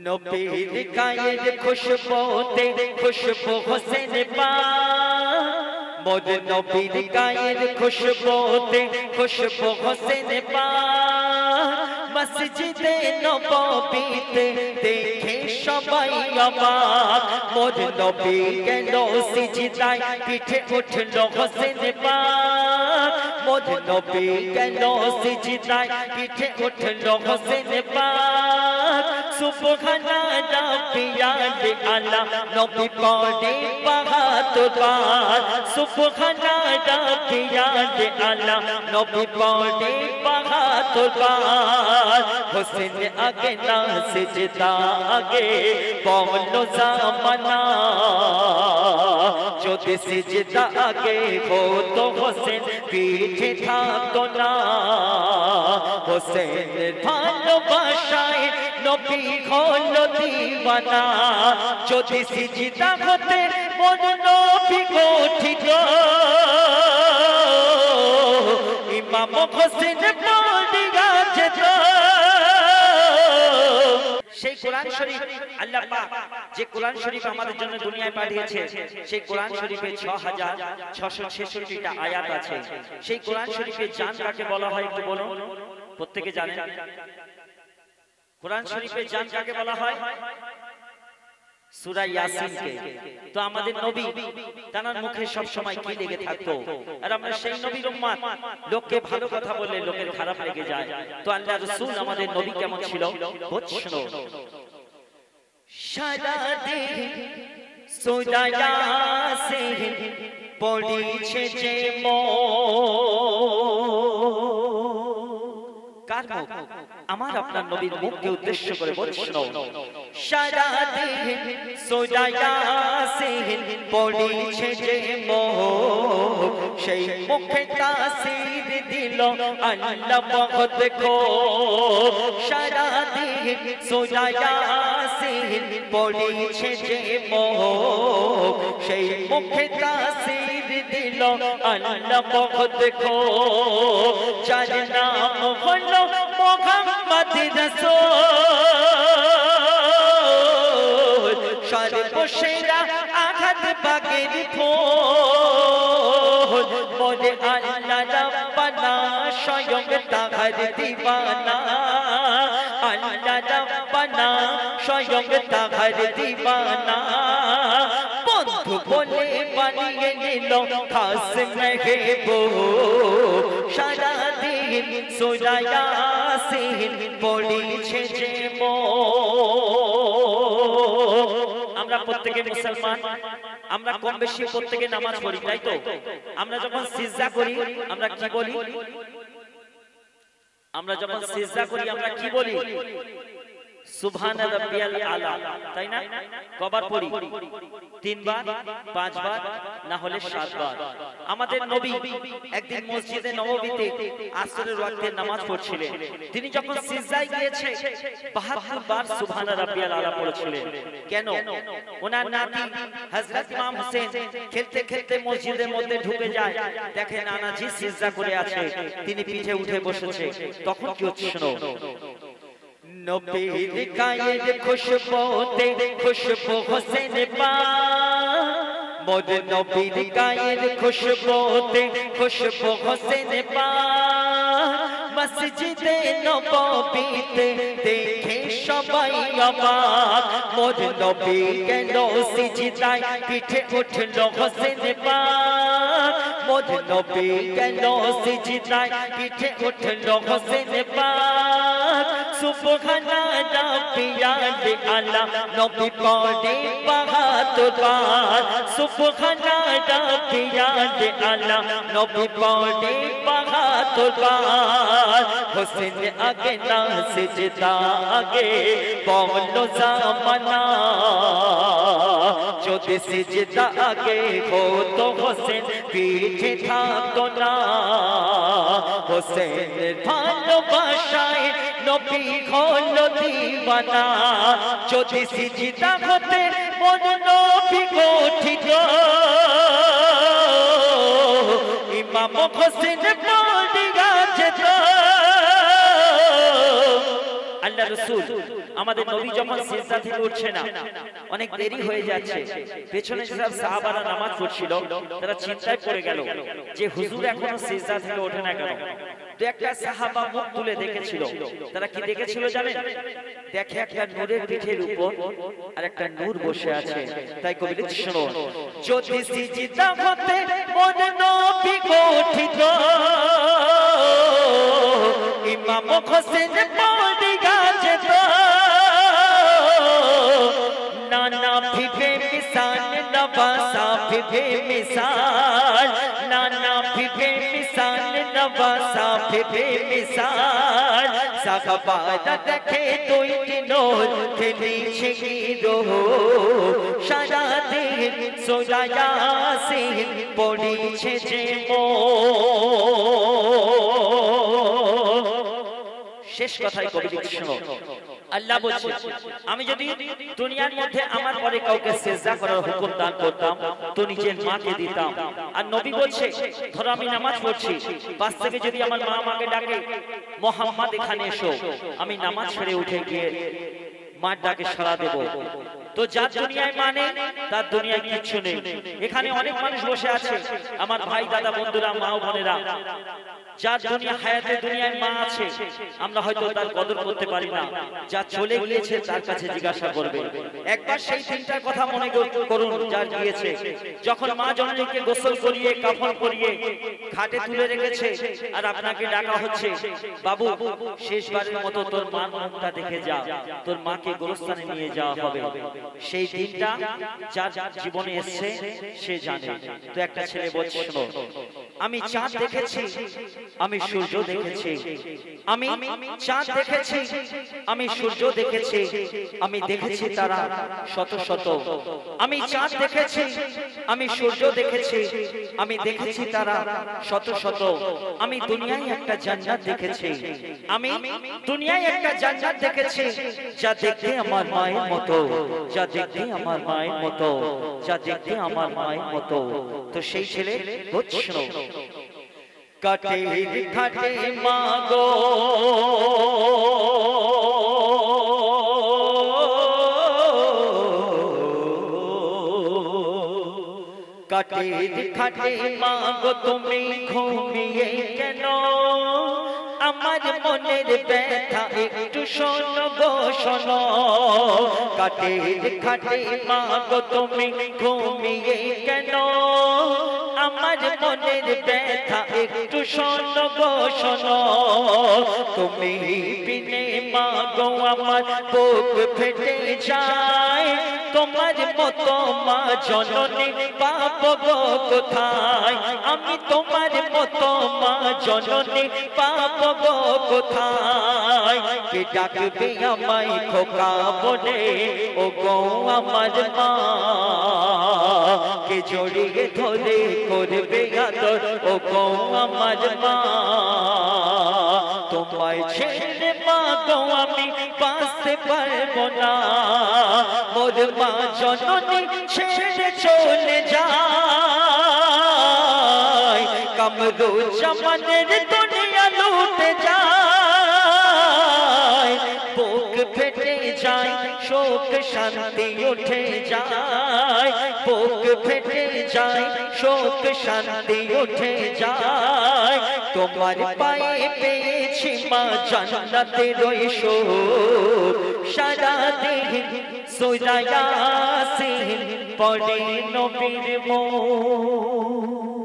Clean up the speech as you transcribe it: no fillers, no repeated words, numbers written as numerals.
নবীর গায়ের খুশবুতে খুশবু হোসেন পাক, মোর নবীর গায়ের খুশবুতে খুশবু হোসেন পাক। মসজিদে নববীতে দেখে সবাই অবাক, মোর নবী গেল সিজদায় পিঠে উঠল হোসেন পাক, মোর নবী গেল সিজদায় পিঠে উঠল হোসেন পাক। সুবহানা রাব্বিয়াল আলা নবী পড়ে বাহাতুর বার, সুবহানা রাব্বিয়াল আলা নবী পড়ে বাহাতুর বার। হোসেন আগে না সিজদা আগে বলো জামানা, যদি সিজদা আগে হতো হোসেন পিঠে থাকতো না। হোসেনের ভালোবাসায় নবী হলো দিওয়ানা, যদি সিজদা হতে মোর নবী গঠিত, ইমাম হোসেন পড়িয়া যেত। সেই কোরআন শরীফ আল্লাহ পাক যে কোরআন শরীফ আমাদের জন্য দুনিয়ায় পাঠিয়েছে, সেই কোরআন শরীফে 6666টা আয়াত আছে। সেই কোরআন শরীফের জান কাকে বলা হয় একটু বলুন, প্রত্যেকে জানেন? কোরআন শরীফের জান কাকে বলা হয়? সূরা ইয়াসিনকে। তো আমাদের নবী তার মুখে সব সময় কি লেগে থাকতো, আর আমরা সেই নবীর উম্মত, লোককে ভালো কথা বললে লোকের খারাপ লেগে যায়। তো আল্লাহর রাসূল আমাদের নবী কেমন ছিল বুঝছো? সারা দেহ সূরা ইয়াসিন পড়িছে যে কার মুখ? আমার আপনার নবীর মুখকে উদ্দেশ্য করে বলছো। সারা দেহ সূরা ইয়াসিন পড়িছে যে সেই মুখে তাসির দিল আল্লাহ পাক দেখো। সারা দেহ সূরা ইয়াসিন পড়িছে যে সেই মুখে তাসির দিল আল্লাহ পাক দেখো। যার নাম হলো মুহাম্মদ রাসূল, সর্বসেরা আঘাত বাগের ফুল, মোরে আল্লাহ রাব্বানা স্বয়ং তাহার দিওয়ানা, আল্লাহ রাব্বানা স্বয়ং তাহার দিওয়ানা। বন্ধু বলে বানিয়ে নিল খাস মেহবুব, সারা দিন সূরা ইয়াসিন পড়িছে যে আমরা প্রত্যেকে মুসলমান, আমরা কম বেশি প্রত্যেকে নামাজ পড়ি, তাই তো? আমরা যখন সিজদা করি আমরা কি বলি? আমরা যখন সিজদা করি আমরা কি বলি? সুবহান রাব্বিয়াল আলা, তাই না? কবার পড়ি? 3 বার, 5 বার, না হলে 7 বার। আমাদের নবী একদিন মসজিদে নববীতে আসরের ওয়াক্তে নামাজ পড়ছিলেন। তিনি যখন সিজদায় গিয়েছে 72 বার সুবহান রাব্বিয়াল আলা পড়ছিলেন। কেন? ওনার নাতি হযরত ইমাম হোসেন খেলতে খেলতে মসজিদের মধ্যে ঢুকে যায়, দেখে নানাজি সিজদা করে আছে, তিনি পিঠে উঠে বসেছে। তখন কি হচ্ছে শোনো। নবীর গায়ের খুশবুতে খুশবু হোসেন পাক, মোর নবীর গায়ের খুশবুতে খুশবু হোসেন পাক। মসজিদে নববীতে দেখে সবাই অবাক, মোর নবী গেল সিজদায় পিঠে উঠল হোসেন পাক, মোর নবী গেল সিজদায় পিঠে উঠল হোসেন পাক। সুবহানা রাব্বিয়াল আলা নবী পড়ে বাহাতুর বার, সুবহানা রাব্বিয়াল আলা নবী পড়ে বাহাতুর বার। হোসেন আগে না সিজদা আগে বলো জামানা, যদি সিজদা আগে হতো হোসেন পিঠে থাকতো না। হোসেনের ভালোবাসায় নবী হলো দিওয়ানা, যদি সিজদা হতে মোর নবী গঠিত, ইমাম হোসেন পড়িয়া যেত। আল্লাহ রাসূল আমাদের নবী যখন সিজদা থেকে উঠছে না, অনেক দেরি হয়ে যাচ্ছে, পেছনে যেসব সাহাবারা নামাজ পড়ছিল তারা চিন্তায় পড়ে গেল যে হুজুর এখনো সিজদা থেকে ওঠে না কেন। তো একটা সাহাবা মুখ তুলে দেখেছিল, তারা কি দেখেছিল জানেন? দেখে একটা নূরের পিঠের উপর আর একটা নূর বসে আছে। তাই কবি লিখছে শোনো, যদি সিজদা হতে মন নবী গঠিত, ইমাম হোসেন পড়িয়া যেত, নানা ভিভে মিসাল নবাসা ভিভে মিসাল, নানা ভিভে মিসাল নবাসা ভিভে মিসাল, সাহাবারা দেখে দুইটি নূর খেলিছে গিরো, সারা দিন সূরা ইয়াসিন পড়িছে যে শেষ কথাই কবি লিখছেন, আল্লাহ বলছে আমি যদি দুনিয়ার মধ্যে আমার পরে কাউকে সিজদা করার হুকুম দান করতাম তো নিজের মাকে দিতাম। আর নবী বলছে ধরো আমি নামাজ পড়ছি, পাশ থেকে যদি আমার মা আমাকে ডাকে মুহাম্মদ এখানে এসো, আমি নামাজ ছেড়ে উঠে গিয়ে মার ডাকে সাড়া দেব। তো যার দুনিয়ায় মানে তার দুনিয়ায় কিচ্ছু নেই। এখানে অনেক মানুষ বসে আছে আমার ভাই দাদা বন্ধুরা মা ও বোনেরা, যার দুনিয়া হায়াতে দুনিয়ায় মা আছে, আমরা হয়তো তার কদর করতে পারি না, যা চলে গিয়েছে তার কাছে জিজ্ঞাসা করবে। একবার সেই দিনটার কথা মনে করুন যার গিয়েছে, যখন মা জননীকে গোসল করিয়ে কাফন পরিয়ে খাটে তুলে রেখেছে আর আপনাকে ডাকা হচ্ছে, বাবু শেষবারের মতো তোর মার মুখটা দেখে যা, তোর মাকে গোরস্থানে নিয়ে যাওয়া হবে। সেই দিনটা যার জীবনে এসেছে সে জানে। তো একটা ছেলে বলছে শোনো, আমি চাঁদ দেখেছি, আমি সূর্য দেখেছি, আমি চাঁদ দেখেছি, আমি সূর্য দেখেছি, আমি দেখেছি তারা শত শত, আমি চাঁদ দেখেছি, আমি সূর্য দেখেছি, আমি দেখেছি তারা শত শত, আমি দুনিয়ায় একটা জান্নাত দেখেছি, আমি দুনিয়ায় একটা জান্নাত দেখেছি যা দেখতে আমার মায়ের মতো, যা দেখতে আমার মায়ের মতো, যা দেখতে আমার মায়ের মতো। তো সেই ছেলে হচ্ছে কাটে খাটে মাগো কাটে খাটে মাগো তুমি ঘুমিয়ে কেন, আমার মনের ব্যথা একটু শোনো গো শোনো, কাটে খাটে মাগো তুমি ঘুমিয়ে কেন, আমার মনের ব্যথা একটু শোনো গো শোনো, তুমি বিনে মাগো আমার বুক ফেটে যায়, তোমার মতো মা জননী পাবো গো কোথায়, আমি তোমার মতো মা জননী পাবো গো কোথায়, কে ডাকবে আমায় খোকা বলে ও গো আমার মা, কে জড়িয়ে ধরে করবে আদর ও গো আমার মা, তোমায় ছেড়ে মা গো আমি বাঁচতে পারবো না, মোর মা জননী ছেড়ে চলে যায়, কামরু জামানের দুনিয়া লুটে যায়, বুক ফেটে যায় শোক শান্তি উঠে যায়, বুক ফেটে যায় শোক শান্তি উঠে যায়, তোমার পায়ে পেয়েছি মা জান্নাতের সুখ, সারা দিন সূরা ইয়াসিন পড়ে নবীর মুখ।